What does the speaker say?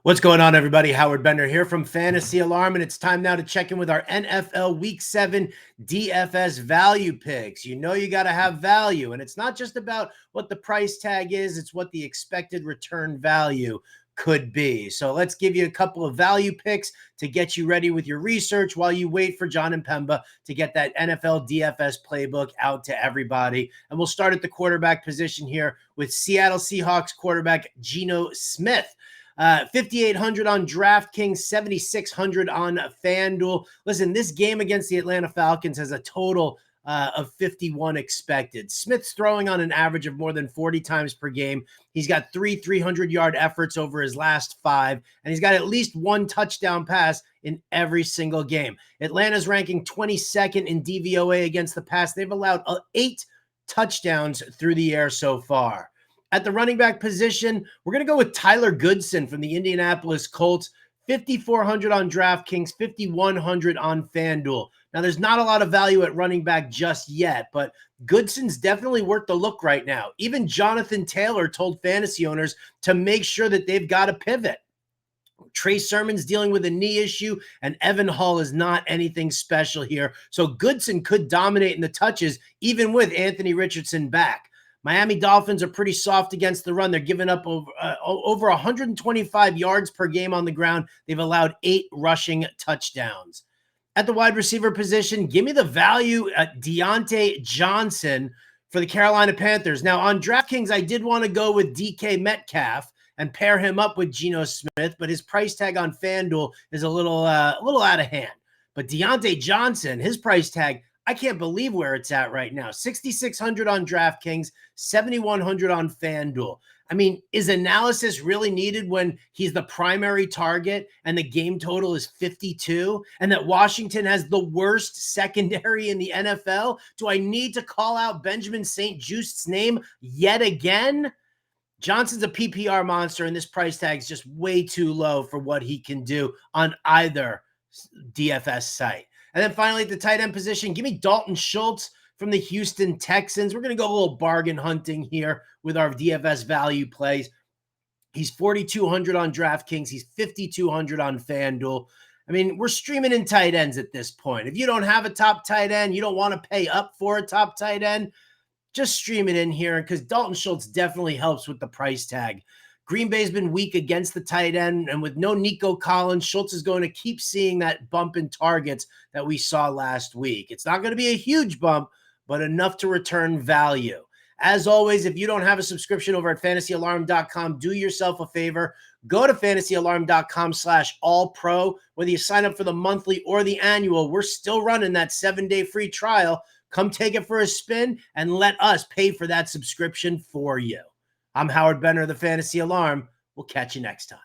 What's going on, everybody? Howard Bender here from Fantasy Alarm, and it's time now to check in with our NFL Week 7 DFS value picks. You know you got to have value, and it's not just about what the price tag is, it's what the expected return value could be. So let's give you a couple of value picks to get you ready with your research while you wait for John and Pemba to get that NFL DFS playbook out to everybody. And we'll start at the quarterback position here with Seattle Seahawks quarterback Geno Smith. 5,800 on DraftKings, 7,600 on FanDuel. Listen, this game against the Atlanta Falcons has a total of 51 expected. Smith's throwing on an average of more than 40 times per game. He's got 300-yard efforts over his last 5, and he's got at least one touchdown pass in every single game. Atlanta's ranking 22nd in DVOA against the pass. They've allowed 8 touchdowns through the air so far. At the running back position, we're going to go with Tyler Goodson from the Indianapolis Colts. 5,400 on DraftKings, 5,100 on FanDuel. Now, there's not a lot of value at running back just yet, but Goodson's definitely worth the look right now. Even Jonathan Taylor told fantasy owners to make sure that they've got to pivot. Trey Sermon's dealing with a knee issue, and Evan Hull is not anything special here. So Goodson could dominate in the touches, even with Anthony Richardson back. Miami Dolphins are pretty soft against the run. They're giving up over 125 yards per game on the ground. They've allowed 8 rushing touchdowns. At the wide receiver position, give me the value at Diontae Johnson for the Carolina Panthers. Now, on DraftKings, I did want to go with DK Metcalf and pair him up with Geno Smith, but his price tag on FanDuel is a little out of hand. But Diontae Johnson, his price tag, I can't believe where it's at right now. 6,600 on DraftKings, 7,100 on FanDuel. I mean, is analysis really needed when he's the primary target and the game total is 52 and that Washington has the worst secondary in the NFL? Do I need to call out Benjamin St. Just's name yet again? Johnson's a PPR monster, and this price tag is just way too low for what he can do on either DFS site. And then finally, at the tight end position, give me Dalton Schultz from the Houston Texans. We're going to go a little bargain hunting here with our DFS value plays. He's 4,200 on DraftKings. He's 5,200 on FanDuel. I mean, we're streaming in tight ends at this point. If you don't have a top tight end, you don't want to pay up for a top tight end, just stream it in here because Dalton Schultz definitely helps with the price tag. Green Bay's been weak against the tight end, and with no Nico Collins, Schultz is going to keep seeing that bump in targets that we saw last week. It's not going to be a huge bump, but enough to return value. As always, if you don't have a subscription over at fantasyalarm.com, do yourself a favor. Go to fantasyalarm.com/allpro. Whether you sign up for the monthly or the annual, we're still running that 7-day free trial. Come take it for a spin and let us pay for that subscription for you. I'm Howard Bender of the Fantasy Alarm. We'll catch you next time.